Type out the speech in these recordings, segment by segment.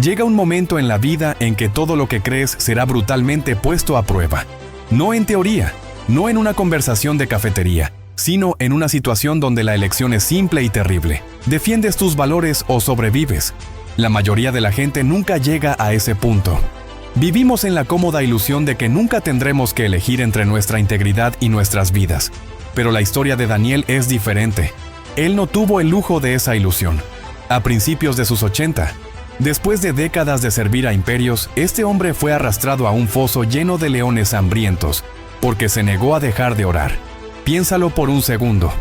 Llega un momento en la vida en que todo lo que crees será brutalmente puesto a prueba. No en teoría, no en una conversación de cafetería, sino en una situación donde la elección es simple y terrible. ¿Defiendes tus valores o sobrevives? La mayoría de la gente nunca llega a ese punto. Vivimos en la cómoda ilusión de que nunca tendremos que elegir entre nuestra integridad y nuestras vidas. Pero la historia de Daniel es diferente. Él no tuvo el lujo de esa ilusión. A principios de sus 80, después de décadas de servir a imperios, este hombre fue arrastrado a un foso lleno de leones hambrientos, porque se negó a dejar de orar. Piénsalo por un segundo.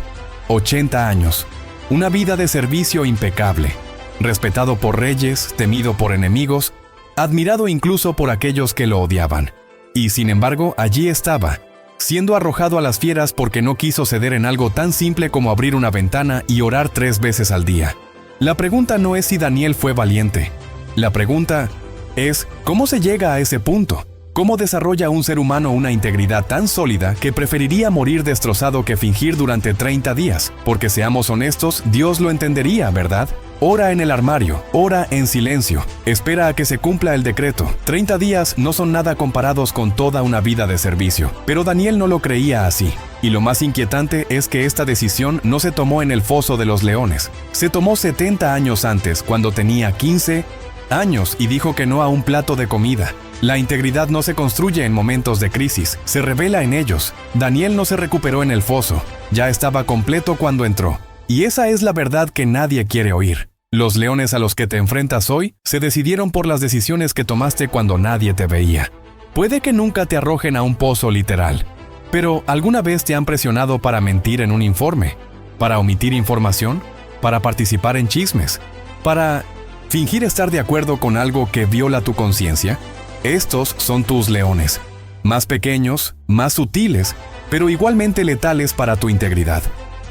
80 años. Una vida de servicio impecable. Respetado por reyes, temido por enemigos, admirado incluso por aquellos que lo odiaban. Y sin embargo, allí estaba, siendo arrojado a las fieras porque no quiso ceder en algo tan simple como abrir una ventana y orar 3 veces al día. La pregunta no es si Daniel fue valiente. La pregunta es, ¿cómo se llega a ese punto? ¿Cómo desarrolla un ser humano una integridad tan sólida que preferiría morir destrozado que fingir durante 30 días? Porque seamos honestos, Dios lo entendería, ¿verdad? Ora en el armario, ora en silencio, espera a que se cumpla el decreto. 30 días no son nada comparados con toda una vida de servicio. Pero Daniel no lo creía así. Y lo más inquietante es que esta decisión no se tomó en el foso de los leones. Se tomó 70 años antes, cuando tenía 15 años y dijo que no a un plato de comida. La integridad no se construye en momentos de crisis, se revela en ellos. Daniel no se recuperó en el foso, ya estaba completo cuando entró. Y esa es la verdad que nadie quiere oír. Los leones a los que te enfrentas hoy se decidieron por las decisiones que tomaste cuando nadie te veía. Puede que nunca te arrojen a un pozo literal, pero ¿alguna vez te han presionado para mentir en un informe? ¿Para omitir información? ¿Para participar en chismes? ¿Para fingir estar de acuerdo con algo que viola tu conciencia? Estos son tus leones, más pequeños, más sutiles, pero igualmente letales para tu integridad.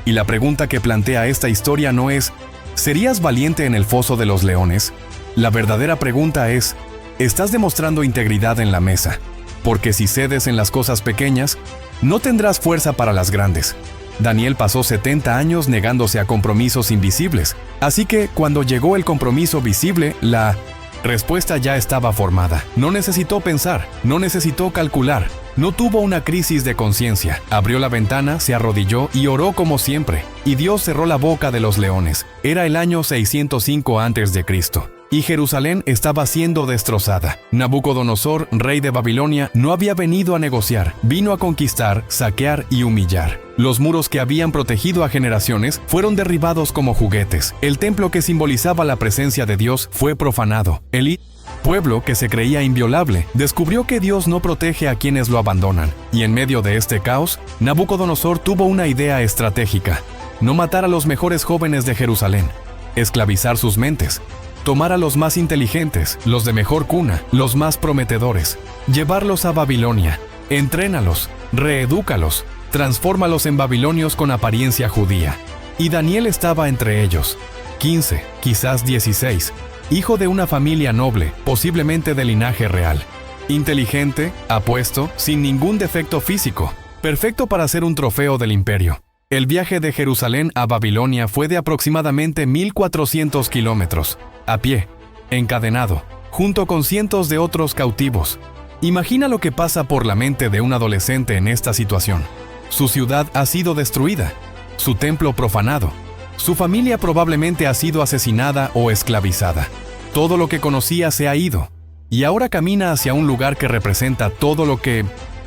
Y la pregunta que plantea esta historia no es, ¿serías valiente en el foso de los leones? La verdadera pregunta es, ¿estás demostrando integridad en la mesa? Porque si cedes en las cosas pequeñas, no tendrás fuerza para las grandes. Daniel pasó 70 años negándose a compromisos invisibles, así que cuando llegó el compromiso visible, la respuesta ya estaba formada. No necesitó pensar, no necesitó calcular, no tuvo una crisis de conciencia. Abrió la ventana, se arrodilló y oró como siempre. Y Dios cerró la boca de los leones. Era el año 605 a.C. y Jerusalén estaba siendo destrozada. Nabucodonosor, rey de Babilonia, no había venido a negociar, vino a conquistar, saquear y humillar. Los muros que habían protegido a generaciones fueron derribados como juguetes. El templo que simbolizaba la presencia de Dios fue profanado. El pueblo, que se creía inviolable, descubrió que Dios no protege a quienes lo abandonan. Y en medio de este caos, Nabucodonosor tuvo una idea estratégica: no matar a los mejores jóvenes de Jerusalén, esclavizar sus mentes, tomar a los más inteligentes, los de mejor cuna, los más prometedores, llevarlos a Babilonia, entrénalos, reedúcalos, transfórmalos en babilonios con apariencia judía. Y Daniel estaba entre ellos. 15, quizás 16, hijo de una familia noble, posiblemente de linaje real. Inteligente, apuesto, sin ningún defecto físico, perfecto para ser un trofeo del imperio. El viaje de Jerusalén a Babilonia fue de aproximadamente 1400 kilómetros, a pie, encadenado, junto con cientos de otros cautivos. Imagina lo que pasa por la mente de un adolescente en esta situación. Su ciudad ha sido destruida, su templo profanado, su familia probablemente ha sido asesinada o esclavizada. Todo lo que conocía se ha ido, y ahora camina hacia un lugar que representa todo lo que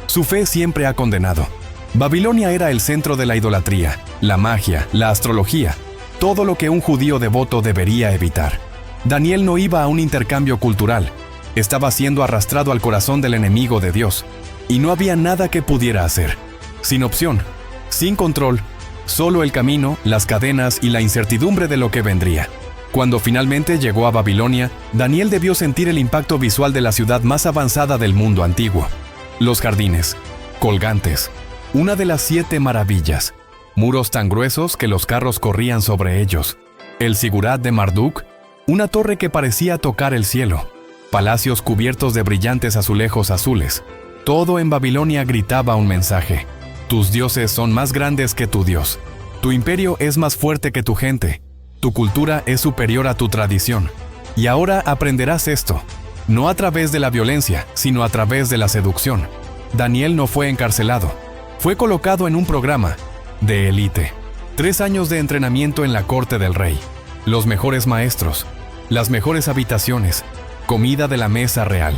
su fe siempre ha condenado. Babilonia era el centro de la idolatría, la magia, la astrología, todo lo que un judío devoto debería evitar. Daniel no iba a un intercambio cultural, estaba siendo arrastrado al corazón del enemigo de Dios, y no había nada que pudiera hacer. Sin opción, sin control, solo el camino, las cadenas y la incertidumbre de lo que vendría. Cuando finalmente llegó a Babilonia, Daniel debió sentir el impacto visual de la ciudad más avanzada del mundo antiguo. Los jardines, colgantes, una de las 7 maravillas, muros tan gruesos que los carros corrían sobre ellos, el Sigurat de Marduk, una torre que parecía tocar el cielo, palacios cubiertos de brillantes azulejos azules. Todo en Babilonia gritaba un mensaje: tus dioses son más grandes que tu Dios, tu imperio es más fuerte que tu gente, tu cultura es superior a tu tradición. Y ahora aprenderás esto, no a través de la violencia, sino a través de la seducción. Daniel no fue encarcelado, fue colocado en un programa de élite. 3 años de entrenamiento en la corte del rey, los mejores maestros, las mejores habitaciones, comida de la mesa real.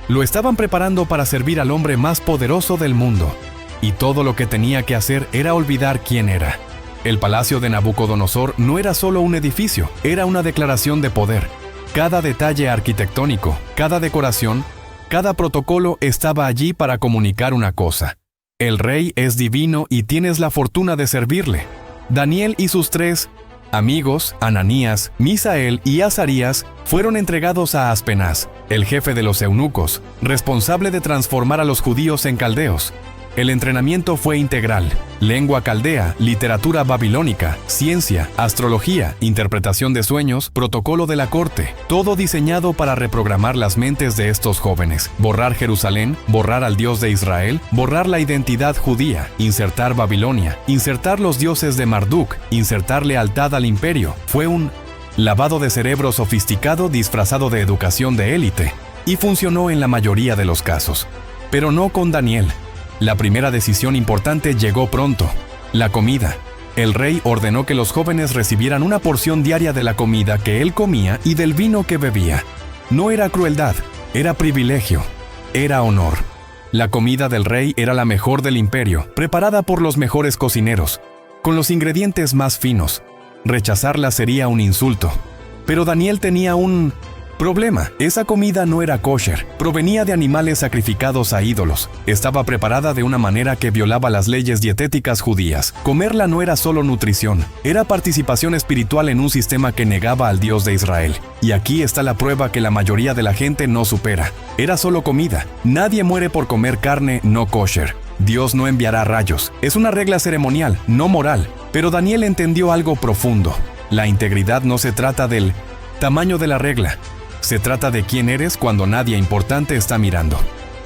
Lo estaban preparando para servir al hombre más poderoso del mundo, y todo lo que tenía que hacer era olvidar quién era. El palacio de Nabucodonosor no era solo un edificio, era una declaración de poder. Cada detalle arquitectónico, cada decoración, cada protocolo estaba allí para comunicar una cosa: el rey es divino y tienes la fortuna de servirle. Daniel y sus 3 amigos, Ananías, Misael y Azarías, fueron entregados a Aspenaz, el jefe de los eunucos, responsable de transformar a los judíos en caldeos. El entrenamiento fue integral: lengua caldea, literatura babilónica, ciencia, astrología, interpretación de sueños, protocolo de la corte, todo diseñado para reprogramar las mentes de estos jóvenes, borrar Jerusalén, borrar al Dios de Israel, borrar la identidad judía, insertar Babilonia, insertar los dioses de Marduk, insertar lealtad al imperio. Fue un lavado de cerebro sofisticado disfrazado de educación de élite, y funcionó en la mayoría de los casos. Pero no con Daniel. La primera decisión importante llegó pronto: la comida. El rey ordenó que los jóvenes recibieran una porción diaria de la comida que él comía y del vino que bebía. No era crueldad, era privilegio, era honor. La comida del rey era la mejor del imperio, preparada por los mejores cocineros, con los ingredientes más finos. Rechazarla sería un insulto. Pero Daniel tenía un problema: esa comida no era kosher, provenía de animales sacrificados a ídolos, estaba preparada de una manera que violaba las leyes dietéticas judías. Comerla no era solo nutrición, era participación espiritual en un sistema que negaba al Dios de Israel. Y aquí está la prueba que la mayoría de la gente no supera: era solo comida. Nadie muere por comer carne no kosher. Dios no enviará rayos. Es una regla ceremonial, no moral. Pero Daniel entendió algo profundo: la integridad no se trata del tamaño de la regla, se trata de quién eres cuando nadie importante está mirando.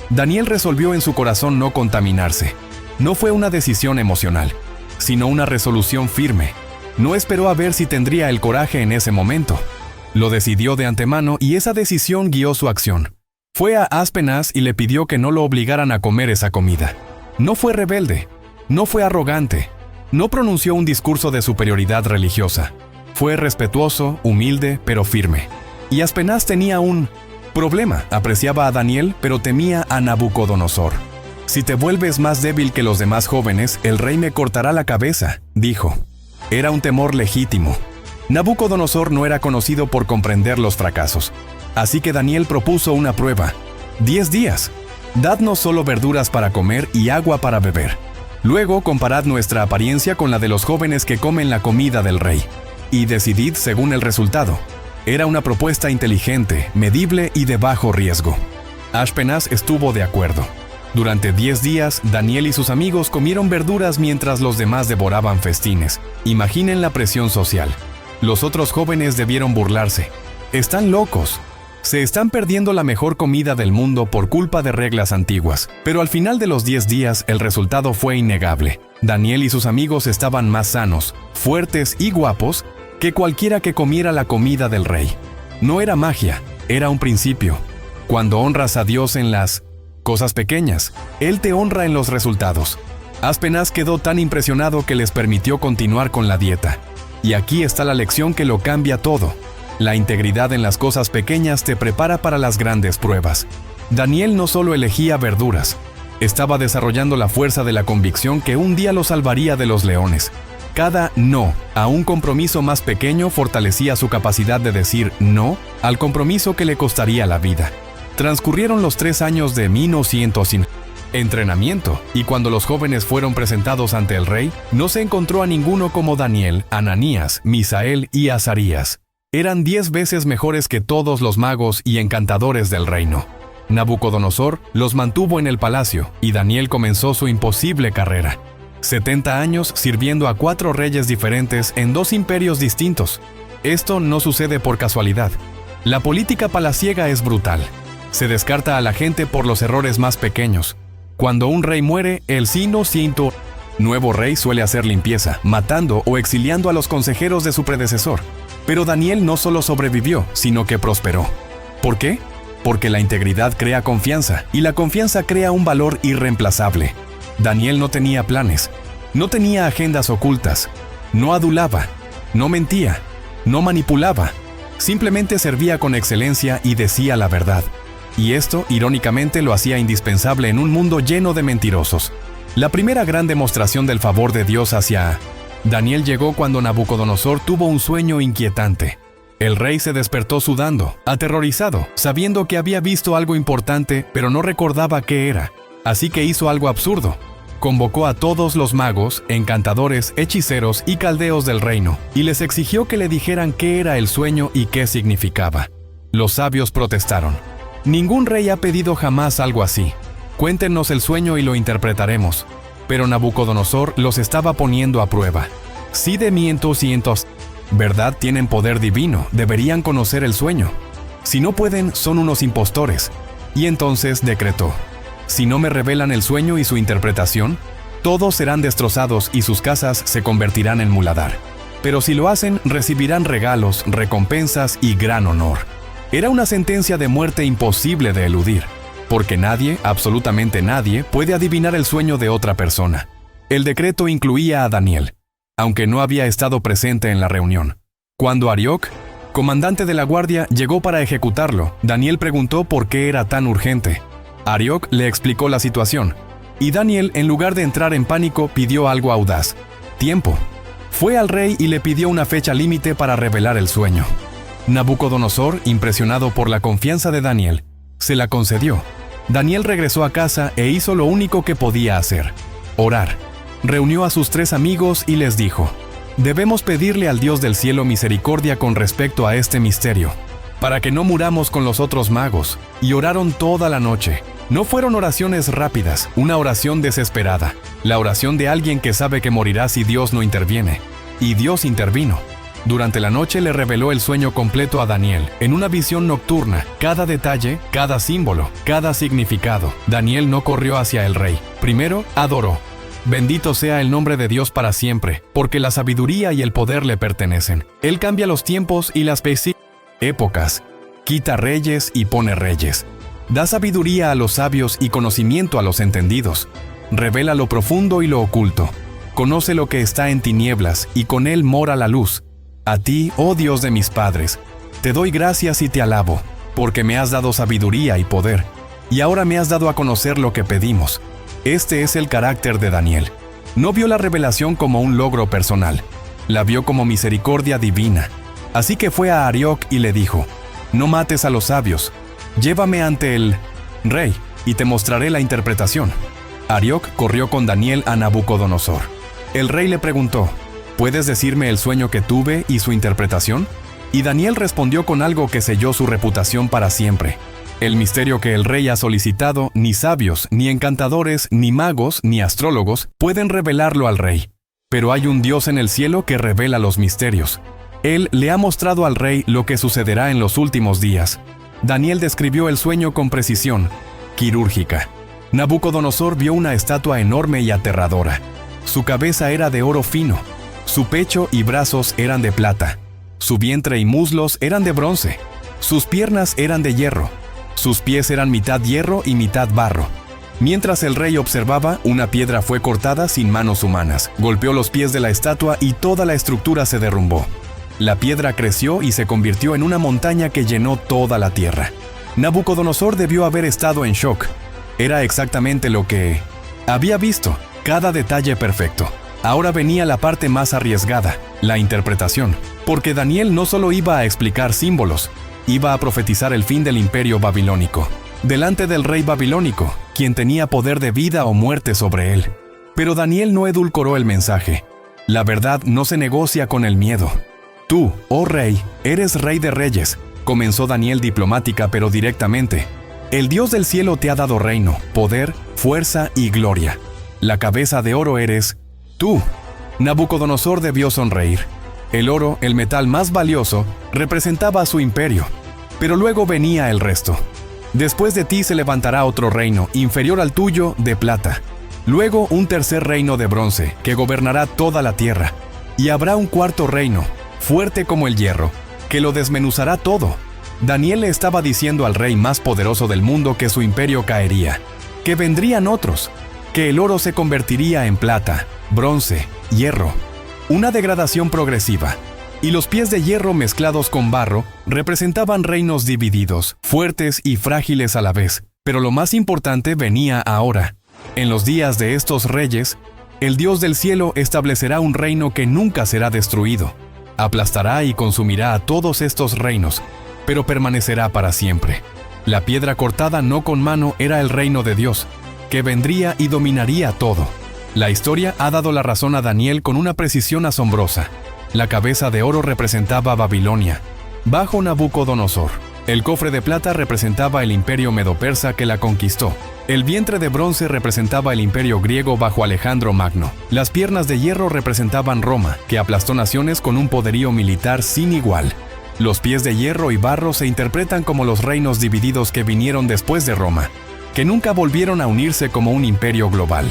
Daniel resolvió en su corazón no contaminarse. No fue una decisión emocional, sino una resolución firme. No esperó a ver si tendría el coraje en ese momento. Lo decidió de antemano y esa decisión guió su acción. Fue a Aspenaz y le pidió que no lo obligaran a comer esa comida. No fue rebelde, no fue arrogante, no pronunció un discurso de superioridad religiosa. Fue respetuoso, humilde, pero firme. Y Aspenaz tenía un problema: apreciaba a Daniel, pero temía a Nabucodonosor. Si te vuelves más débil que los demás jóvenes, el rey me cortará la cabeza, dijo. Era un temor legítimo. Nabucodonosor no era conocido por comprender los fracasos. Así que Daniel propuso una prueba: 10 días. Dadnos solo verduras para comer y agua para beber. Luego comparad nuestra apariencia con la de los jóvenes que comen la comida del rey, y decidid según el resultado. Era una propuesta inteligente, medible y de bajo riesgo. Aspenaz estuvo de acuerdo. Durante 10 días, Daniel y sus amigos comieron verduras mientras los demás devoraban festines. Imaginen la presión social. Los otros jóvenes debieron burlarse. Están locos. Se están perdiendo la mejor comida del mundo por culpa de reglas antiguas. Pero al final de los 10 días, el resultado fue innegable. Daniel y sus amigos estaban más sanos, fuertes y guapos que cualquiera que comiera la comida del rey. No era magia, era un principio. Cuando honras a Dios en las cosas pequeñas, Él te honra en los resultados. Aspenaz quedó tan impresionado que les permitió continuar con la dieta. Y aquí está la lección que lo cambia todo. La integridad en las cosas pequeñas te prepara para las grandes pruebas. Daniel no solo elegía verduras, estaba desarrollando la fuerza de la convicción que un día lo salvaría de los leones. Cada no a un compromiso más pequeño fortalecía su capacidad de decir no al compromiso que le costaría la vida. Transcurrieron los 3 años de 1900 sin entrenamiento, y cuando los jóvenes fueron presentados ante el rey, no se encontró a ninguno como Daniel, Ananías, Misael y Azarías. Eran 10 veces mejores que todos los magos y encantadores del reino. Nabucodonosor los mantuvo en el palacio, y Daniel comenzó su imposible carrera. 70 años sirviendo a 4 reyes diferentes en 2 imperios distintos. Esto no sucede por casualidad. La política palaciega es brutal. Se descarta a la gente por los errores más pequeños. Cuando un rey muere, el sino siento Nuevo rey suele hacer limpieza, matando o exiliando a los consejeros de su predecesor. Pero Daniel no solo sobrevivió, sino que prosperó. ¿Por qué? Porque la integridad crea confianza, y la confianza crea un valor irreemplazable. Daniel no tenía planes, no tenía agendas ocultas, no adulaba, no mentía, no manipulaba. Simplemente servía con excelencia y decía la verdad. Y esto, irónicamente, lo hacía indispensable en un mundo lleno de mentirosos. La primera gran demostración del favor de Dios hacia Daniel llegó cuando Nabucodonosor tuvo un sueño inquietante. El rey se despertó sudando, aterrorizado, sabiendo que había visto algo importante, pero no recordaba qué era. Así que hizo algo absurdo. Convocó a todos los magos, encantadores, hechiceros y caldeos del reino, y les exigió que le dijeran qué era el sueño y qué significaba. Los sabios protestaron. Ningún rey ha pedido jamás algo así. Cuéntenos el sueño y lo interpretaremos. Pero Nabucodonosor los estaba poniendo a prueba. Si de mientos y entos, ¿verdad? Tienen poder divino, deberían conocer el sueño. Si no pueden, son unos impostores. Y entonces decretó: si no me revelan el sueño y su interpretación, todos serán destrozados y sus casas se convertirán en muladar. Pero si lo hacen, recibirán regalos, recompensas y gran honor. Era una sentencia de muerte imposible de eludir, porque nadie, absolutamente nadie, puede adivinar el sueño de otra persona. El decreto incluía a Daniel, aunque no había estado presente en la reunión. Cuando Arioc, comandante de la guardia, llegó para ejecutarlo, Daniel preguntó por qué era tan urgente. Arioc le explicó la situación, y Daniel, en lugar de entrar en pánico, pidió algo audaz: tiempo. Fue al rey y le pidió una fecha límite para revelar el sueño. Nabucodonosor, impresionado por la confianza de Daniel, se la concedió. Daniel regresó a casa e hizo lo único que podía hacer: orar. Reunió a sus 3 amigos y les dijo: debemos pedirle al Dios del cielo misericordia con respecto a este misterio, para que no muramos con los otros magos. Y oraron toda la noche. No fueron oraciones rápidas, una oración desesperada, la oración de alguien que sabe que morirá si Dios no interviene. Y Dios intervino. Durante la noche le reveló el sueño completo a Daniel, en una visión nocturna, cada detalle, cada símbolo, cada significado. Daniel no corrió hacia el rey. Primero, adoró. Bendito sea el nombre de Dios para siempre, porque la sabiduría y el poder le pertenecen. Él cambia los tiempos y las épocas, quita reyes y pone reyes. Da sabiduría a los sabios y conocimiento a los entendidos. Revela lo profundo y lo oculto. Conoce lo que está en tinieblas, y con él mora la luz. A ti, oh Dios de mis padres, te doy gracias y te alabo, porque me has dado sabiduría y poder, y ahora me has dado a conocer lo que pedimos. Este es el carácter de Daniel. No vio la revelación como un logro personal, la vio como misericordia divina. Así que fue a Arioc y le dijo: no mates a los sabios, llévame ante el rey, y te mostraré la interpretación. Arioc corrió con Daniel a Nabucodonosor. El rey le preguntó: ¿puedes decirme el sueño que tuve y su interpretación? Y Daniel respondió con algo que selló su reputación para siempre. El misterio que el rey ha solicitado, ni sabios, ni encantadores, ni magos, ni astrólogos pueden revelarlo al rey. Pero hay un Dios en el cielo que revela los misterios. Él le ha mostrado al rey lo que sucederá en los últimos días. Daniel describió el sueño con precisión quirúrgica. Nabucodonosor vio una estatua enorme y aterradora. Su cabeza era de oro fino. Su pecho y brazos eran de plata. Su vientre y muslos eran de bronce. Sus piernas eran de hierro. Sus pies eran mitad hierro y mitad barro. Mientras el rey observaba, una piedra fue cortada sin manos humanas. Golpeó los pies de la estatua y toda la estructura se derrumbó. La piedra creció y se convirtió en una montaña que llenó toda la tierra. Nabucodonosor debió haber estado en shock. Era exactamente lo que había visto, cada detalle perfecto. Ahora venía la parte más arriesgada, la interpretación, porque Daniel no solo iba a explicar símbolos, iba a profetizar el fin del imperio babilónico, delante del rey babilónico, quien tenía poder de vida o muerte sobre él. Pero Daniel no edulcoró el mensaje. La verdad no se negocia con el miedo. Tú, oh rey, eres rey de reyes, comenzó Daniel diplomática pero directamente. El Dios del cielo te ha dado reino, poder, fuerza y gloria. La cabeza de oro eres tú. Nabucodonosor debió sonreír. El oro, el metal más valioso, representaba a su imperio. Pero luego venía el resto. Después de ti se levantará otro reino, inferior al tuyo, de plata. Luego un tercer reino de bronce, que gobernará toda la tierra. Y habrá un cuarto reino, fuerte como el hierro, que lo desmenuzará todo. Daniel le estaba diciendo al rey más poderoso del mundo que su imperio caería, que vendrían otros, que el oro se convertiría en plata, bronce, hierro. Una degradación progresiva. Y los pies de hierro mezclados con barro representaban reinos divididos, fuertes y frágiles a la vez. Pero lo más importante venía ahora. En los días de estos reyes, el Dios del cielo establecerá un reino que nunca será destruido. Aplastará y consumirá a todos estos reinos, pero permanecerá para siempre. La piedra cortada no con mano era el reino de Dios, que vendría y dominaría todo. La historia ha dado la razón a Daniel con una precisión asombrosa. La cabeza de oro representaba a Babilonia, bajo Nabucodonosor. El cofre de plata representaba el imperio medo-persa que la conquistó. El vientre de bronce representaba el imperio griego bajo Alejandro Magno. Las piernas de hierro representaban Roma, que aplastó naciones con un poderío militar sin igual. Los pies de hierro y barro se interpretan como los reinos divididos que vinieron después de Roma, que nunca volvieron a unirse como un imperio global.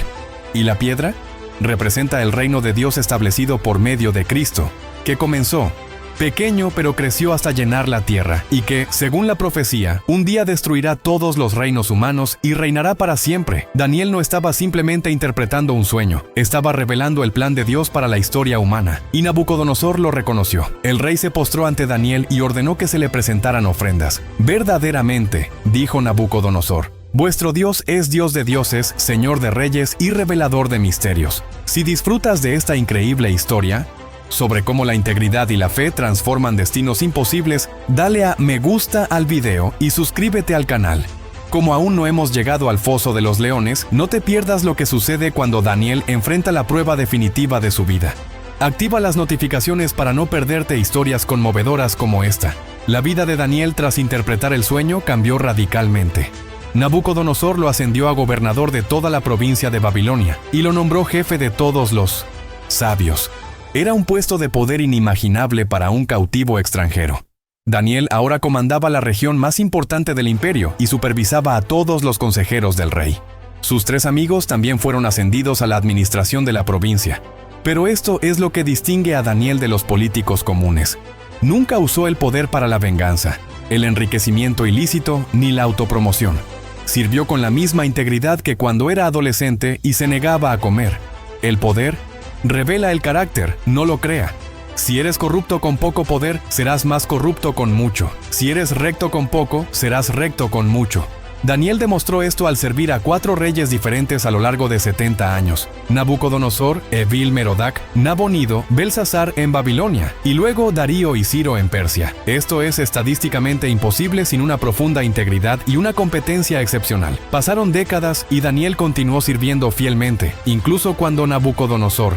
¿Y la piedra? Representa el reino de Dios establecido por medio de Cristo, que comenzó pequeño pero creció hasta llenar la tierra, y que, según la profecía, un día destruirá todos los reinos humanos y reinará para siempre. Daniel no estaba simplemente interpretando un sueño, estaba revelando el plan de Dios para la historia humana, y Nabucodonosor lo reconoció. El rey se postró ante Daniel y ordenó que se le presentaran ofrendas. Verdaderamente, dijo Nabucodonosor, vuestro Dios es Dios de dioses, Señor de reyes y revelador de misterios. Si disfrutas de esta increíble historia, sobre cómo la integridad y la fe transforman destinos imposibles, dale a me gusta al video y suscríbete al canal. Como aún no hemos llegado al foso de los leones, no te pierdas lo que sucede cuando Daniel enfrenta la prueba definitiva de su vida. Activa las notificaciones para no perderte historias conmovedoras como esta. La vida de Daniel tras interpretar el sueño cambió radicalmente. Nabucodonosor lo ascendió a gobernador de toda la provincia de Babilonia y lo nombró jefe de todos los sabios. Era un puesto de poder inimaginable para un cautivo extranjero. Daniel ahora comandaba la región más importante del imperio y supervisaba a todos los consejeros del rey. Sus 3 amigos también fueron ascendidos a la administración de la provincia. Pero esto es lo que distingue a Daniel de los políticos comunes. Nunca usó el poder para la venganza, el enriquecimiento ilícito ni la autopromoción. Sirvió con la misma integridad que cuando era adolescente y se negaba a comer. El poder revela el carácter, no lo crea. Si eres corrupto con poco poder, serás más corrupto con mucho. Si eres recto con poco, serás recto con mucho. Daniel demostró esto al servir a 4 reyes diferentes a lo largo de 70 años. Nabucodonosor, Evil-Merodach, Nabonido, Belsasar en Babilonia, y luego Darío y Ciro en Persia. Esto es estadísticamente imposible sin una profunda integridad y una competencia excepcional. Pasaron décadas y Daniel continuó sirviendo fielmente, incluso cuando Nabucodonosor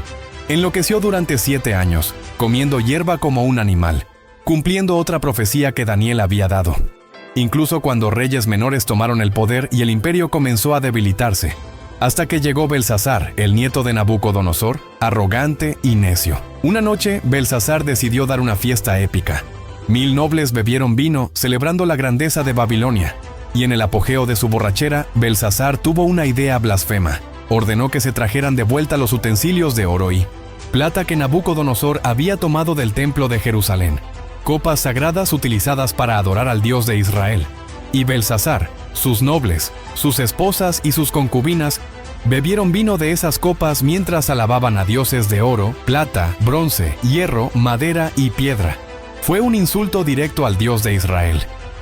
enloqueció durante 7 años, comiendo hierba como un animal, cumpliendo otra profecía que Daniel había dado. Incluso cuando reyes menores tomaron el poder y el imperio comenzó a debilitarse, hasta que llegó Belsasar, el nieto de Nabucodonosor, arrogante y necio. Una noche, Belsasar decidió dar una fiesta épica. 1000 nobles bebieron vino, celebrando la grandeza de Babilonia, y en el apogeo de su borrachera, Belsasar tuvo una idea blasfema. Ordenó que se trajeran de vuelta los utensilios de oro y plata que Nabucodonosor había tomado del templo de Jerusalén, copas sagradas utilizadas para adorar al Dios de Israel. Y Belsasar, sus nobles, sus esposas y sus concubinas bebieron vino de esas copas mientras alababan a dioses de oro, plata, bronce, hierro, madera y piedra. Fue un insulto directo al Dios de Israel.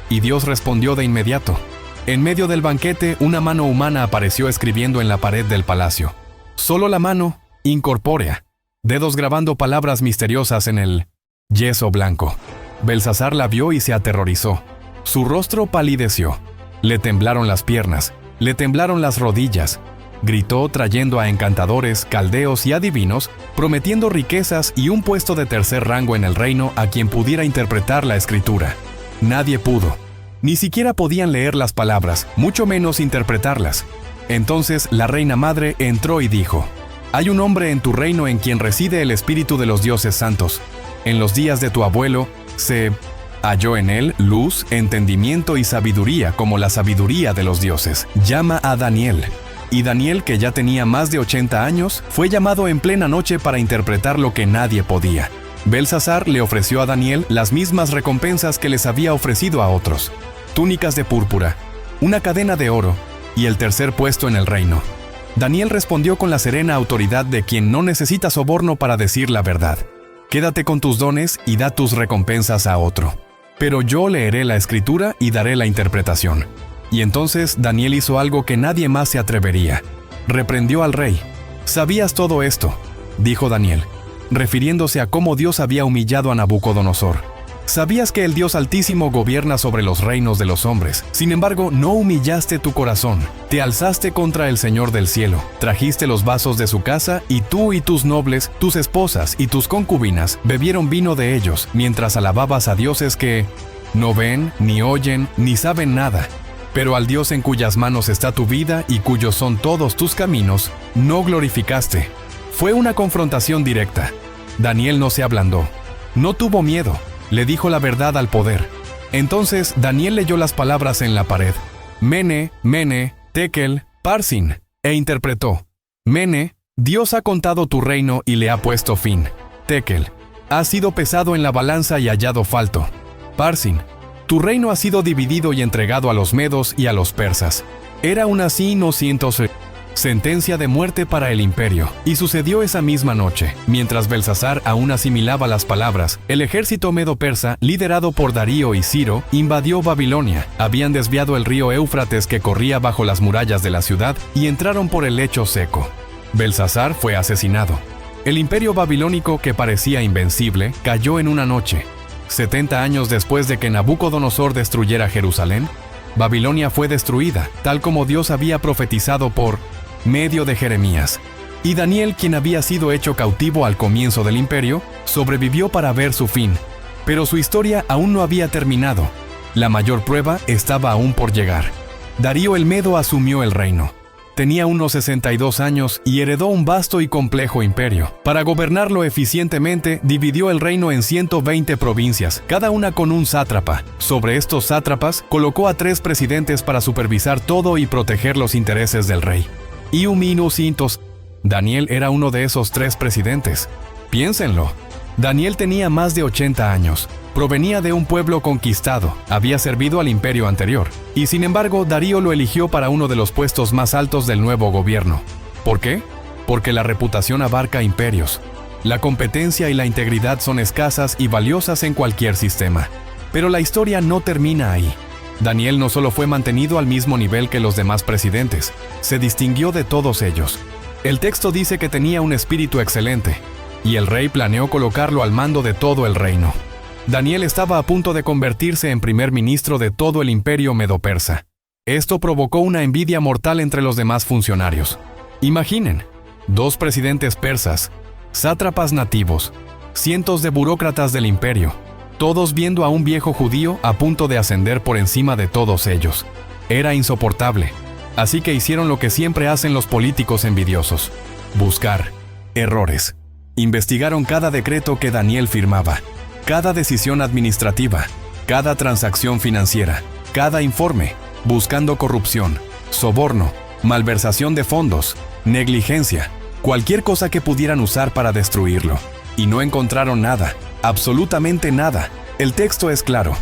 Y Dios respondió de inmediato. En medio del banquete, una mano humana apareció escribiendo en la pared del palacio. Solo la mano, incorpórea, dedos grabando palabras misteriosas en el yeso blanco. Belsasar la vio y se aterrorizó. Su rostro palideció. Le temblaron las piernas, le temblaron las rodillas. Gritó trayendo a encantadores, caldeos y adivinos, prometiendo riquezas y un puesto de tercer rango en el reino a quien pudiera interpretar la escritura. Nadie pudo. Ni siquiera podían leer las palabras, mucho menos interpretarlas. Entonces la reina madre entró y dijo: «Hay un hombre en tu reino en quien reside el espíritu de los dioses santos. En los días de tu abuelo se halló en él luz, entendimiento y sabiduría como la sabiduría de los dioses. Llama a Daniel». y Daniel, que ya tenía más de 80 años, fue llamado en plena noche para interpretar lo que nadie podía. Belsasar le ofreció a Daniel las mismas recompensas que les había ofrecido a otros: túnicas de púrpura, una cadena de oro y el tercer puesto en el reino. Daniel respondió con la serena autoridad de quien no necesita soborno para decir la verdad: quédate con tus dones y da tus recompensas a otro. Pero yo leeré la escritura y daré la interpretación. Y entonces Daniel hizo algo que nadie más se atrevería. Reprendió al rey. ¿Sabías todo esto?, dijo Daniel, refiriéndose a cómo Dios había humillado a Nabucodonosor. ¿Sabías que el Dios Altísimo gobierna sobre los reinos de los hombres? Sin embargo, no humillaste tu corazón. Te alzaste contra el Señor del cielo. Trajiste los vasos de su casa, y tú y tus nobles, tus esposas y tus concubinas bebieron vino de ellos, mientras alababas a dioses que no ven, ni oyen, ni saben nada. Pero al Dios en cuyas manos está tu vida y cuyos son todos tus caminos, no glorificaste. Fue una confrontación directa. Daniel no se ablandó. No tuvo miedo. Le dijo la verdad al poder. Entonces Daniel leyó las palabras en la pared: Mene, Mene, Tekel, Parsin, e interpretó: Mene, Dios ha contado tu reino y le ha puesto fin. Tekel, has sido pesado en la balanza y hallado falto. Parsin, tu reino ha sido dividido y entregado a los medos y a los persas. Era una sentencia de muerte para el imperio. Y sucedió esa misma noche. Mientras Belsasar aún asimilaba las palabras, el ejército medo-persa, liderado por Darío y Ciro, invadió Babilonia. Habían desviado el río Éufrates que corría bajo las murallas de la ciudad y entraron por el lecho seco. Belsasar fue asesinado. El imperio babilónico, que parecía invencible, cayó en una noche. 70 años después de que Nabucodonosor destruyera Jerusalén, Babilonia fue destruida, tal como Dios había profetizado por medio de Jeremías. Y Daniel, quien había sido hecho cautivo al comienzo del imperio, sobrevivió para ver su fin. Pero su historia aún no había terminado. La mayor prueba estaba aún por llegar. Darío el Medo asumió el reino. Tenía unos 62 años y heredó un vasto y complejo imperio. Para gobernarlo eficientemente, dividió el reino en 120 provincias, cada una con un sátrapa. Sobre estos sátrapas, colocó a 3 presidentes para supervisar todo y proteger los intereses del rey. Daniel era uno de esos 3 presidentes. Piénsenlo. Daniel tenía más de 80 años. Provenía de un pueblo conquistado, había servido al imperio anterior, y sin embargo Darío lo eligió para uno de los puestos más altos del nuevo gobierno. ¿Por qué? Porque la reputación abarca imperios. La competencia y la integridad son escasas y valiosas en cualquier sistema. Pero la historia no termina ahí. Daniel no solo fue mantenido al mismo nivel que los demás presidentes, se distinguió de todos ellos. El texto dice que tenía un espíritu excelente, y el rey planeó colocarlo al mando de todo el reino. Daniel estaba a punto de convertirse en primer ministro de todo el imperio medo-persa. Esto provocó una envidia mortal entre los demás funcionarios. Imaginen, 2 presidentes persas, sátrapas nativos, cientos de burócratas del imperio, todos viendo a un viejo judío a punto de ascender por encima de todos ellos. Era insoportable. Así que hicieron lo que siempre hacen los políticos envidiosos: buscar errores. Investigaron cada decreto que Daniel firmaba, cada decisión administrativa, cada transacción financiera, cada informe, buscando corrupción, soborno, malversación de fondos, negligencia, cualquier cosa que pudieran usar para destruirlo. Y no encontraron nada, absolutamente nada. El texto es claro.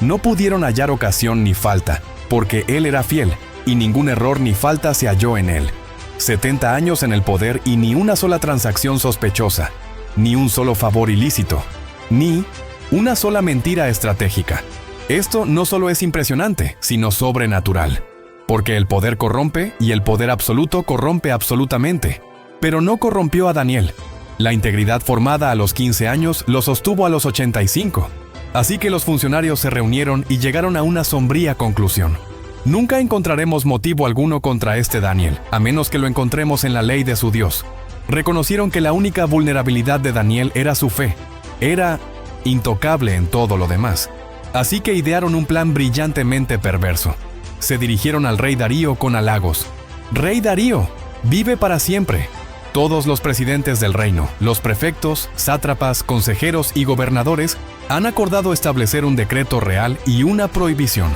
No pudieron hallar ocasión ni falta, porque él era fiel, y ningún error ni falta se halló en él. 70 años en el poder y ni una sola transacción sospechosa, ni un solo favor ilícito, ni una sola mentira estratégica. Esto no solo es impresionante, sino sobrenatural. Porque el poder corrompe y el poder absoluto corrompe absolutamente. Pero no corrompió a Daniel. La integridad formada a los 15 años lo sostuvo a los 85. Así que los funcionarios se reunieron y llegaron a una sombría conclusión. Nunca encontraremos motivo alguno contra este Daniel, a menos que lo encontremos en la ley de su Dios. Reconocieron que la única vulnerabilidad de Daniel era su fe. Era intocable en todo lo demás. Así que idearon un plan brillantemente perverso. Se dirigieron al rey Darío con halagos. «Rey Darío, vive para siempre». Todos los presidentes del reino, los prefectos, sátrapas, consejeros y gobernadores han acordado establecer un decreto real y una prohibición.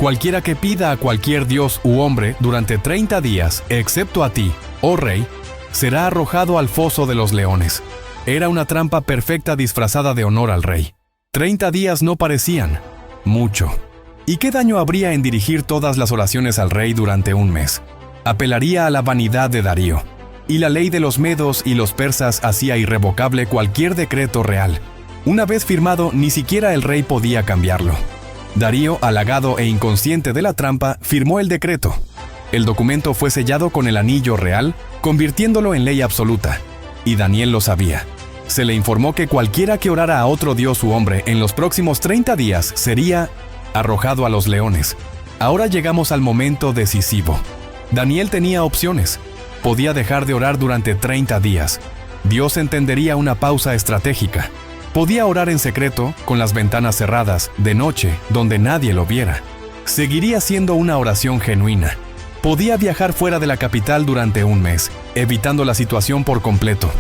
Cualquiera que pida a cualquier dios u hombre durante 30 días, excepto a ti, oh rey, será arrojado al foso de los leones. Era una trampa perfecta disfrazada de honor al rey. 30 días no parecían mucho. ¿Y qué daño habría en dirigir todas las oraciones al rey durante un mes? Apelaría a la vanidad de Darío. Y la ley de los medos y los persas hacía irrevocable cualquier decreto real. Una vez firmado, ni siquiera el rey podía cambiarlo. Darío, halagado e inconsciente de la trampa, firmó el decreto. El documento fue sellado con el anillo real, convirtiéndolo en ley absoluta. Y Daniel lo sabía. Se le informó que cualquiera que orara a otro dios u hombre en los próximos 30 días sería arrojado a los leones. Ahora llegamos al momento decisivo. Daniel tenía opciones. Podía dejar de orar durante 30 días. Dios entendería una pausa estratégica. Podía orar en secreto, con las ventanas cerradas, de noche, donde nadie lo viera. Seguiría siendo una oración genuina. Podía viajar fuera de la capital durante un mes, evitando la situación por completo.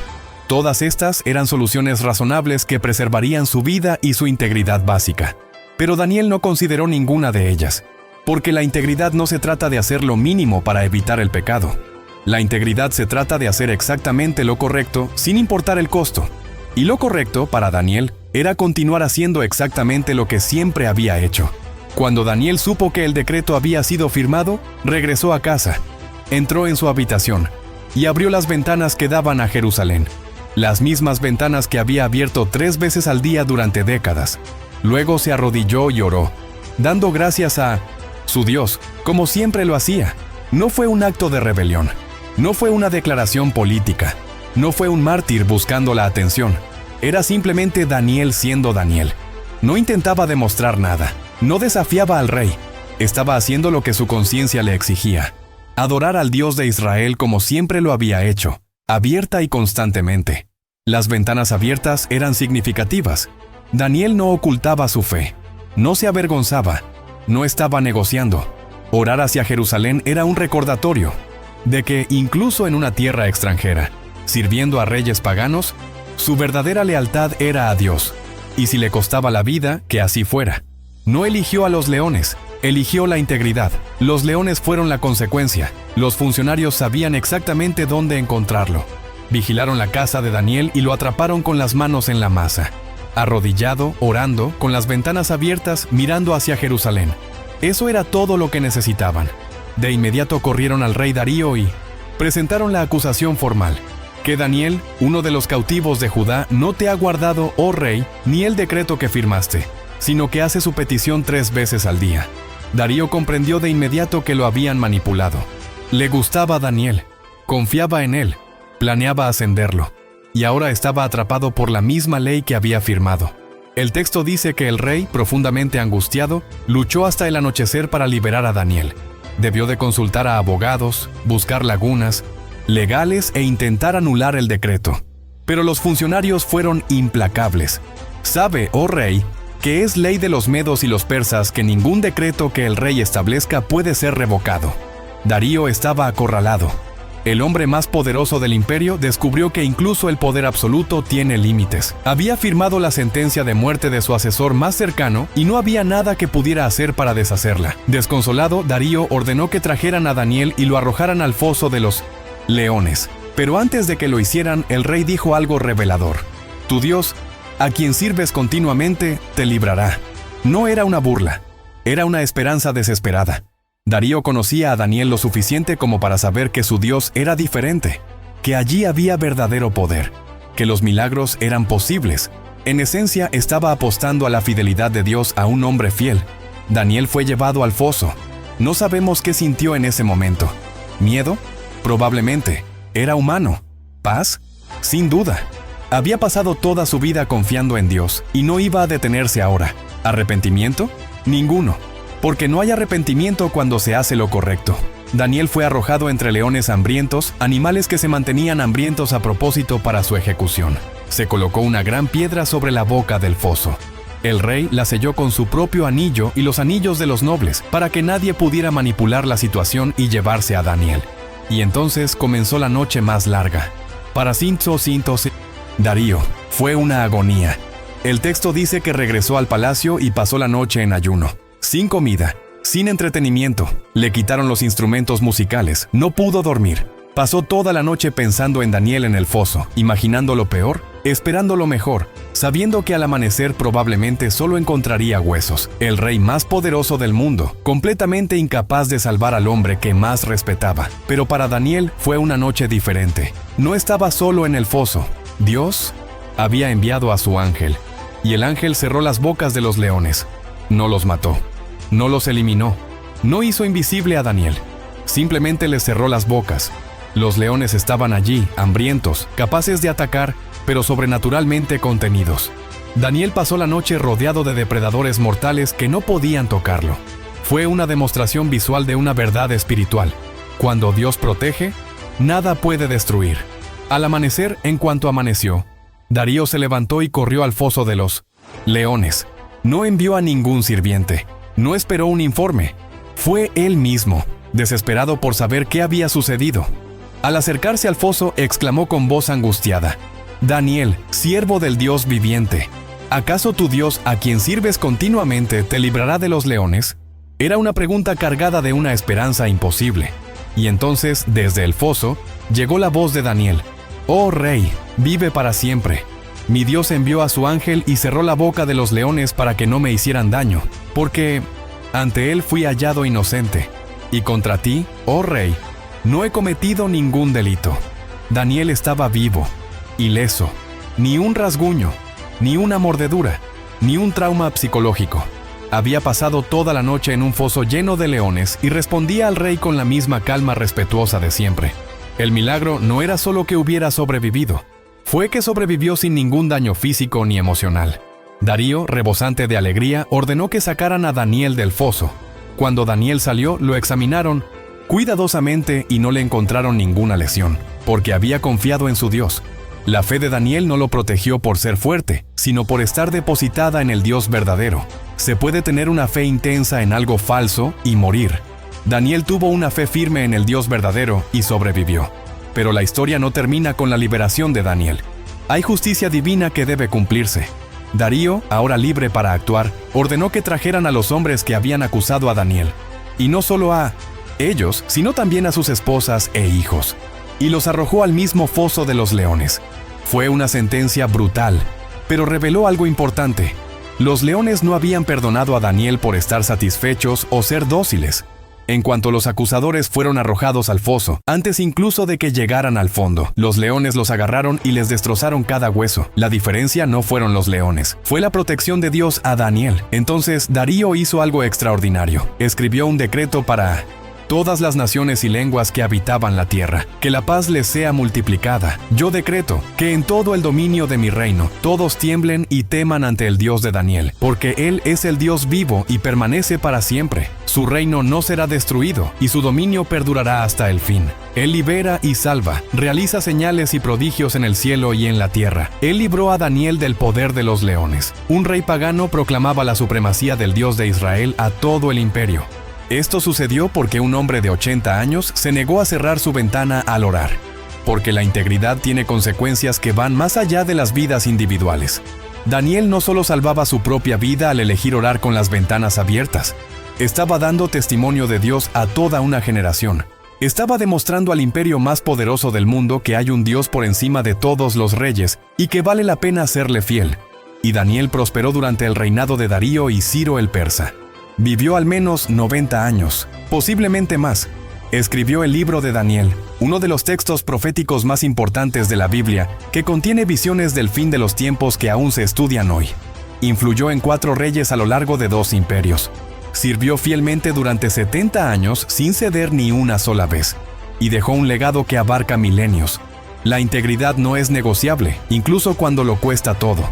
Todas estas eran soluciones razonables que preservarían su vida y su integridad básica. Pero Daniel no consideró ninguna de ellas, porque la integridad no se trata de hacer lo mínimo para evitar el pecado. La integridad se trata de hacer exactamente lo correcto sin importar el costo. Y lo correcto para Daniel era continuar haciendo exactamente lo que siempre había hecho. Cuando Daniel supo que el decreto había sido firmado, regresó a casa, entró en su habitación y abrió las ventanas que daban a Jerusalén, las mismas ventanas que había abierto 3 veces al día durante décadas. Luego se arrodilló y oró, dando gracias a su Dios, como siempre lo hacía. No fue un acto de rebelión, no fue una declaración política. No fue un mártir buscando la atención. Era simplemente Daniel siendo Daniel. No intentaba demostrar nada. No desafiaba al rey. Estaba haciendo lo que su conciencia le exigía. Adorar al Dios de Israel como siempre lo había hecho, abierta y constantemente. Las ventanas abiertas eran significativas. Daniel no ocultaba su fe. No se avergonzaba. No estaba negociando. Orar hacia Jerusalén era un recordatorio de que, incluso en una tierra extranjera, sirviendo a reyes paganos, su verdadera lealtad era a Dios. Y si le costaba la vida, que así fuera. No eligió a los leones, eligió la integridad. Los leones fueron la consecuencia. Los funcionarios sabían exactamente dónde encontrarlo. Vigilaron la casa de Daniel y lo atraparon con las manos en la masa. Arrodillado, orando, con las ventanas abiertas, mirando hacia Jerusalén. Eso era todo lo que necesitaban. De inmediato corrieron al rey Darío y presentaron la acusación formal. Que Daniel, uno de los cautivos de Judá, no te ha guardado, oh rey, ni el decreto que firmaste, sino que hace su petición 3 veces al día. Darío comprendió de inmediato que lo habían manipulado. Le gustaba Daniel, confiaba en él, planeaba ascenderlo, y ahora estaba atrapado por la misma ley que había firmado. El texto dice que el rey, profundamente angustiado, luchó hasta el anochecer para liberar a Daniel. Debió de consultar a abogados, buscar lagunas legales e intentar anular el decreto. Pero los funcionarios fueron implacables. Sabe, oh rey, que es ley de los medos y los persas que ningún decreto que el rey establezca puede ser revocado. Darío estaba acorralado. El hombre más poderoso del imperio descubrió que incluso el poder absoluto tiene límites. Había firmado la sentencia de muerte de su asesor más cercano y no había nada que pudiera hacer para deshacerla. Desconsolado, Darío ordenó que trajeran a Daniel y lo arrojaran al foso de los leones. Pero antes de que lo hicieran, el rey dijo algo revelador. Tu Dios, a quien sirves continuamente, te librará. No era una burla, era una esperanza desesperada. Darío conocía a Daniel lo suficiente como para saber que su Dios era diferente, que allí había verdadero poder, que los milagros eran posibles. En esencia, estaba apostando a la fidelidad de Dios a un hombre fiel. Daniel fue llevado al foso. No sabemos qué sintió en ese momento. ¿Miedo? Probablemente. ¿Era humano? ¿Paz? Sin duda. Había pasado toda su vida confiando en Dios y no iba a detenerse ahora. ¿Arrepentimiento? Ninguno. Porque no hay arrepentimiento cuando se hace lo correcto. Daniel fue arrojado entre leones hambrientos, animales que se mantenían hambrientos a propósito para su ejecución. Se colocó una gran piedra sobre la boca del foso. El rey la selló con su propio anillo y los anillos de los nobles, para que nadie pudiera manipular la situación y llevarse a Daniel. Y entonces comenzó la noche más larga. Para Darío, fue una agonía. El texto dice que regresó al palacio y pasó la noche en ayuno, sin comida, sin entretenimiento. Le quitaron los instrumentos musicales. No pudo dormir. Pasó toda la noche pensando en Daniel en el foso, imaginando lo peor, esperando lo mejor, sabiendo que al amanecer probablemente solo encontraría huesos. El rey más poderoso del mundo, completamente incapaz de salvar al hombre que más respetaba. Pero para Daniel fue una noche diferente. No estaba solo en el foso. Dios había enviado a su ángel, y el ángel cerró las bocas de los leones. No los mató, no los eliminó, no hizo invisible a Daniel, simplemente les cerró las bocas. Los leones estaban allí, hambrientos, capaces de atacar, pero sobrenaturalmente contenidos. Daniel pasó la noche rodeado de depredadores mortales que no podían tocarlo. Fue una demostración visual de una verdad espiritual. Cuando Dios protege, nada puede destruir. Al amanecer, en cuanto amaneció, Darío se levantó y corrió al foso de los leones. No envió a ningún sirviente. No esperó un informe. Fue él mismo, desesperado por saber qué había sucedido. Al acercarse al foso, exclamó con voz angustiada: «Daniel, siervo del Dios viviente, ¿acaso tu Dios, a quien sirves continuamente, te librará de los leones?». Era una pregunta cargada de una esperanza imposible. Y entonces, desde el foso, llegó la voz de Daniel: «Oh rey, vive para siempre. Mi Dios envió a su ángel y cerró la boca de los leones para que no me hicieran daño, porque ante él fui hallado inocente. Y contra ti, oh rey, no he cometido ningún delito». Daniel estaba vivo, ileso, ni un rasguño, ni una mordedura, ni un trauma psicológico. Había pasado toda la noche en un foso lleno de leones y respondía al rey con la misma calma respetuosa de siempre. El milagro no era solo que hubiera sobrevivido, fue que sobrevivió sin ningún daño físico ni emocional. Darío, rebosante de alegría, ordenó que sacaran a Daniel del foso. Cuando Daniel salió, lo examinaron cuidadosamente y no le encontraron ninguna lesión, porque había confiado en su Dios. La fe de Daniel no lo protegió por ser fuerte, sino por estar depositada en el Dios verdadero. Se puede tener una fe intensa en algo falso y morir. Daniel tuvo una fe firme en el Dios verdadero y sobrevivió. Pero la historia no termina con la liberación de Daniel. Hay justicia divina que debe cumplirse. Darío, ahora libre para actuar, ordenó que trajeran a los hombres que habían acusado a Daniel. Y no solo a ellos, sino también a sus esposas e hijos. Y los arrojó al mismo foso de los leones. Fue una sentencia brutal, pero reveló algo importante. Los leones no habían perdonado a Daniel por estar satisfechos o ser dóciles. En cuanto los acusadores fueron arrojados al foso, antes incluso de que llegaran al fondo, los leones los agarraron y les destrozaron cada hueso. La diferencia no fueron los leones, fue la protección de Dios a Daniel. Entonces Darío hizo algo extraordinario. Escribió un decreto para todas las naciones y lenguas que habitaban la tierra, que la paz les sea multiplicada. Yo decreto que en todo el dominio de mi reino, todos tiemblen y teman ante el Dios de Daniel, porque Él es el Dios vivo y permanece para siempre. Su reino no será destruido y su dominio perdurará hasta el fin. Él libera y salva, realiza señales y prodigios en el cielo y en la tierra. Él libró a Daniel del poder de los leones. Un rey pagano proclamaba la supremacía del Dios de Israel a todo el imperio. Esto sucedió porque un hombre de 80 años se negó a cerrar su ventana al orar, porque la integridad tiene consecuencias que van más allá de las vidas individuales. Daniel no solo salvaba su propia vida al elegir orar con las ventanas abiertas, estaba dando testimonio de Dios a toda una generación. Estaba demostrando al imperio más poderoso del mundo que hay un Dios por encima de todos los reyes y que vale la pena serle fiel. Y Daniel prosperó durante el reinado de Darío y Ciro el persa. Vivió al menos 90 años, posiblemente más. Escribió el libro de Daniel, uno de los textos proféticos más importantes de la Biblia, que contiene visiones del fin de los tiempos que aún se estudian hoy. Influyó en 4 reyes a lo largo de 2 imperios. Sirvió fielmente durante 70 años sin ceder ni una sola vez, y dejó un legado que abarca milenios. La integridad no es negociable, incluso cuando lo cuesta todo.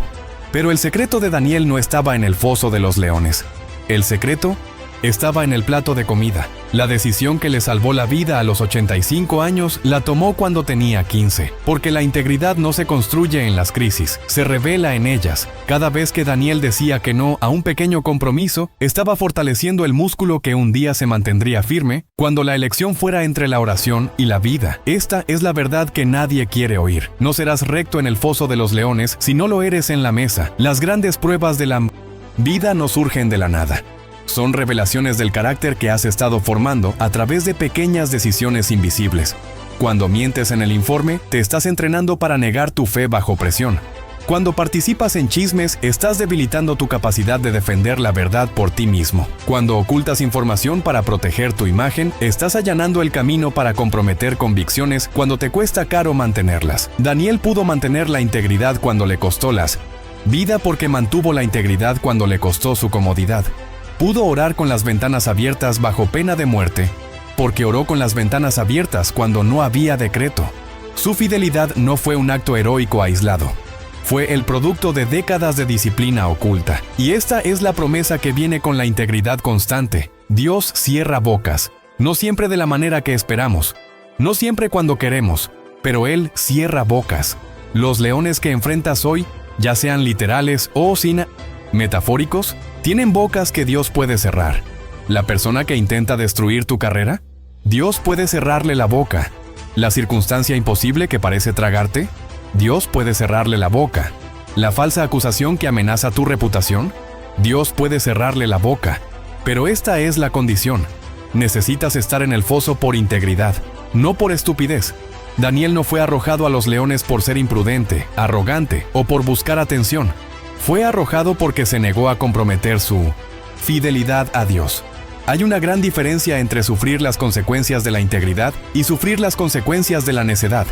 Pero el secreto de Daniel no estaba en el foso de los leones. El secreto estaba en el plato de comida. La decisión que le salvó la vida a los 85 años la tomó cuando tenía 15, porque la integridad no se construye en las crisis, se revela en ellas. Cada vez que Daniel decía que no a un pequeño compromiso, estaba fortaleciendo el músculo que un día se mantendría firme cuando la elección fuera entre la oración y la vida. Esta es la verdad que nadie quiere oír. No serás recto en el foso de los leones si no lo eres en la mesa. Las grandes pruebas de la vida no surgen de la nada. Son revelaciones del carácter que has estado formando a través de pequeñas decisiones invisibles. Cuando mientes en el informe, te estás entrenando para negar tu fe bajo presión. Cuando participas en chismes, estás debilitando tu capacidad de defender la verdad por ti mismo. Cuando ocultas información para proteger tu imagen, estás allanando el camino para comprometer convicciones cuando te cuesta caro mantenerlas. Daniel pudo mantener la integridad cuando le costó la vida porque mantuvo la integridad cuando le costó su comodidad. Pudo orar con las ventanas abiertas bajo pena de muerte porque oró con las ventanas abiertas cuando no había decreto. Su fidelidad no fue un acto heroico aislado. Fue el producto de décadas de disciplina oculta. Y esta es la promesa que viene con la integridad constante. Dios cierra bocas, no siempre de la manera que esperamos, no siempre cuando queremos, pero Él cierra bocas. Los leones que enfrentas hoy, ya sean literales o metafóricos, tienen bocas que Dios puede cerrar. La persona que intenta destruir tu carrera, Dios puede cerrarle la boca. La circunstancia imposible que parece tragarte, Dios puede cerrarle la boca. La falsa acusación que amenaza tu reputación, Dios puede cerrarle la boca. Pero esta es la condición. Necesitas estar en el foso por integridad, no por estupidez. Daniel no fue arrojado a los leones por ser imprudente, arrogante o por buscar atención. Fue arrojado porque se negó a comprometer su fidelidad a Dios. Hay una gran diferencia entre sufrir las consecuencias de la integridad y sufrir las consecuencias de la necedad.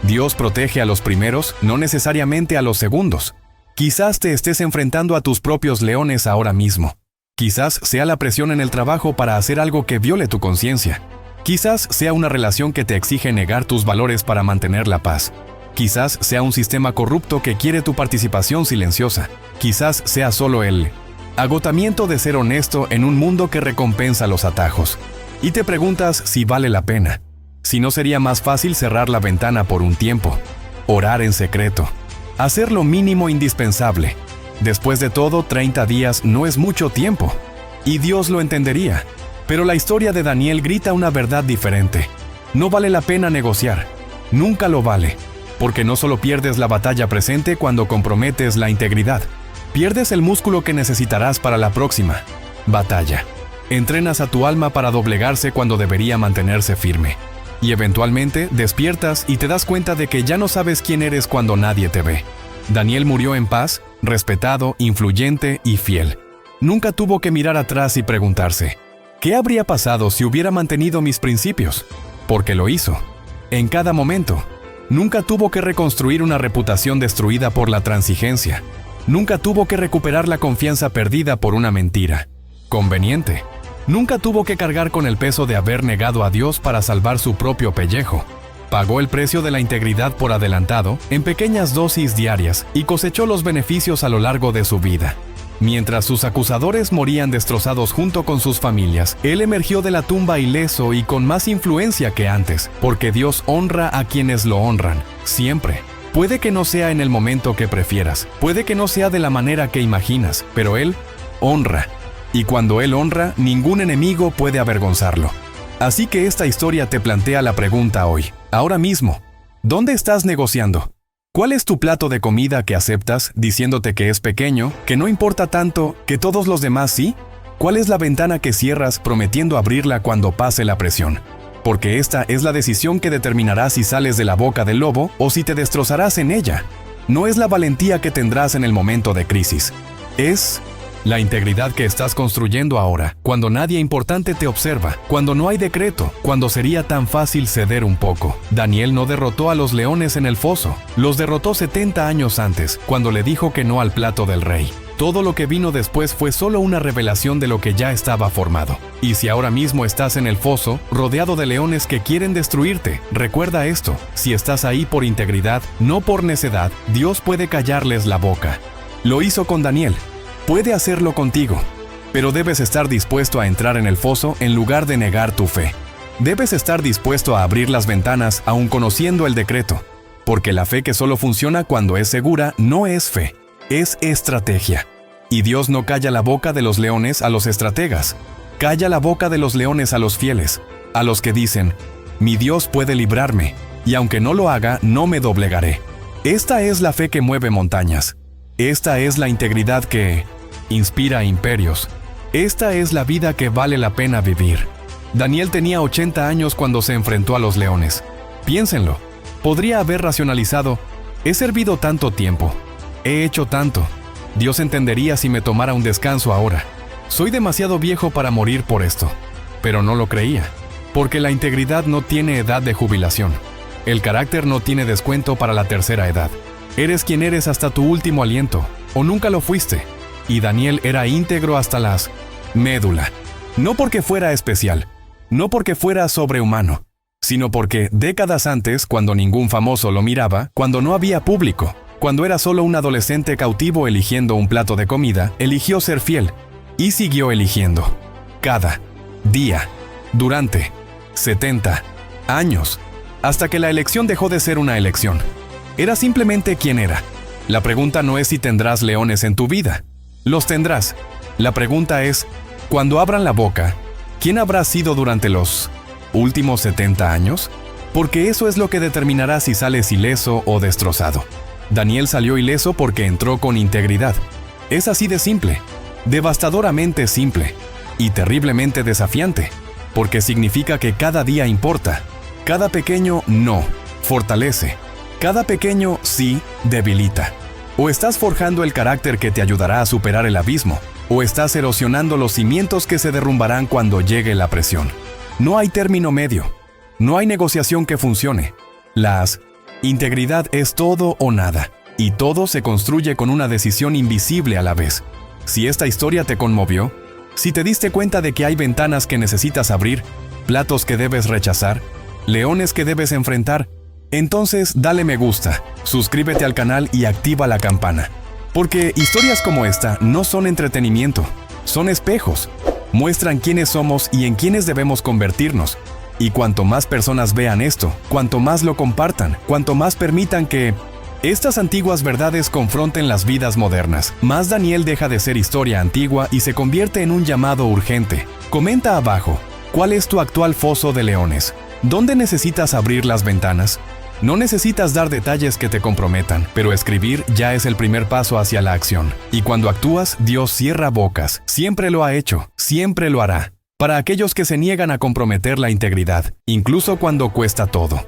Dios protege a los primeros, no necesariamente a los segundos. Quizás te estés enfrentando a tus propios leones ahora mismo. Quizás sea la presión en el trabajo para hacer algo que viole tu conciencia. Quizás sea una relación que te exige negar tus valores para mantener la paz. Quizás sea un sistema corrupto que quiere tu participación silenciosa. Quizás sea solo el agotamiento de ser honesto en un mundo que recompensa los atajos. Y te preguntas si vale la pena. Si no sería más fácil cerrar la ventana por un tiempo, orar en secreto, hacer lo mínimo indispensable. Después de todo, 30 días no es mucho tiempo, y Dios lo entendería. Pero la historia de Daniel grita una verdad diferente. No vale la pena negociar, nunca lo vale, porque no solo pierdes la batalla presente cuando comprometes la integridad, pierdes el músculo que necesitarás para la próxima batalla. Entrenas a tu alma para doblegarse cuando debería mantenerse firme. Y eventualmente despiertas y te das cuenta de que ya no sabes quién eres cuando nadie te ve. Daniel murió en paz, respetado, influyente y fiel. Nunca tuvo que mirar atrás y preguntarse, ¿qué habría pasado si hubiera mantenido mis principios? Porque lo hizo. En cada momento. Nunca tuvo que reconstruir una reputación destruida por la transigencia. Nunca tuvo que recuperar la confianza perdida por una mentira conveniente. Nunca tuvo que cargar con el peso de haber negado a Dios para salvar su propio pellejo. Pagó el precio de la integridad por adelantado, en pequeñas dosis diarias, y cosechó los beneficios a lo largo de su vida. Mientras sus acusadores morían destrozados junto con sus familias, él emergió de la tumba ileso y con más influencia que antes, porque Dios honra a quienes lo honran, siempre. Puede que no sea en el momento que prefieras, puede que no sea de la manera que imaginas, pero Él honra. Y cuando Él honra, ningún enemigo puede avergonzarlo. Así que esta historia te plantea la pregunta hoy, ahora mismo. ¿Dónde estás negociando? ¿Cuál es tu plato de comida que aceptas diciéndote que es pequeño, que no importa tanto, que todos los demás sí? ¿Cuál es la ventana que cierras prometiendo abrirla cuando pase la presión? Porque esta es la decisión que determinará si sales de la boca del lobo o si te destrozarás en ella. No es la valentía que tendrás en el momento de crisis. Es la integridad que estás construyendo ahora, cuando nadie importante te observa, cuando no hay decreto, cuando sería tan fácil ceder un poco. Daniel no derrotó a los leones en el foso, los derrotó 70 años antes, cuando le dijo que no al plato del rey. Todo lo que vino después fue solo una revelación de lo que ya estaba formado. Y si ahora mismo estás en el foso, rodeado de leones que quieren destruirte, recuerda esto: si estás ahí por integridad, no por necedad, Dios puede callarles la boca. Lo hizo con Daniel. Puede hacerlo contigo, pero debes estar dispuesto a entrar en el foso en lugar de negar tu fe. Debes estar dispuesto a abrir las ventanas aun conociendo el decreto, porque la fe que solo funciona cuando es segura no es fe, es estrategia. Y Dios no calla la boca de los leones a los estrategas, calla la boca de los leones a los fieles, a los que dicen, mi Dios puede librarme, y aunque no lo haga, no me doblegaré. Esta es la fe que mueve montañas. Esta es la integridad que inspira imperios. Esta es la vida que vale la pena vivir. Daniel tenía 80 años cuando se enfrentó a los leones. Piénsenlo. Podría haber racionalizado: he servido tanto tiempo, he hecho tanto. Dios entendería si me tomara un descanso ahora. Soy demasiado viejo para morir por esto. Pero no lo creía, porque la integridad no tiene edad de jubilación. El carácter no tiene descuento para la tercera edad. Eres quien eres hasta tu último aliento, o nunca lo fuiste. Y Daniel era íntegro hasta las médula. No porque fuera especial, no porque fuera sobrehumano, sino porque décadas antes, cuando ningún famoso lo miraba, cuando no había público, cuando era solo un adolescente cautivo eligiendo un plato de comida, eligió ser fiel y siguió eligiendo. Cada día, durante 70 años, hasta que la elección dejó de ser una elección. Era simplemente quien era. La pregunta no es si tendrás leones en tu vida. Los tendrás. La pregunta es, cuando abran la boca, ¿quién habrá sido durante los últimos 70 años? Porque eso es lo que determinará si sales ileso o destrozado. Daniel salió ileso porque entró con integridad. Es así de simple, devastadoramente simple y terriblemente desafiante, porque significa que cada día importa. Cada pequeño no fortalece, cada pequeño sí debilita. O estás forjando el carácter que te ayudará a superar el abismo, o estás erosionando los cimientos que se derrumbarán cuando llegue la presión. No hay término medio, no hay negociación que funcione. Integridad es todo o nada, y todo se construye con una decisión invisible a la vez. Si esta historia te conmovió, si te diste cuenta de que hay ventanas que necesitas abrir, platos que debes rechazar, leones que debes enfrentar, entonces dale me gusta, suscríbete al canal y activa la campana. Porque historias como esta no son entretenimiento, son espejos. Muestran quiénes somos y en quiénes debemos convertirnos. Y cuanto más personas vean esto, cuanto más lo compartan, cuanto más permitan que estas antiguas verdades confronten las vidas modernas, más Daniel deja de ser historia antigua y se convierte en un llamado urgente. Comenta abajo, ¿cuál es tu actual foso de leones? ¿Dónde necesitas abrir las ventanas? No necesitas dar detalles que te comprometan, pero escribir ya es el primer paso hacia la acción. Y cuando actúas, Dios cierra bocas. Siempre lo ha hecho, siempre lo hará. Para aquellos que se niegan a comprometer la integridad, incluso cuando cuesta todo.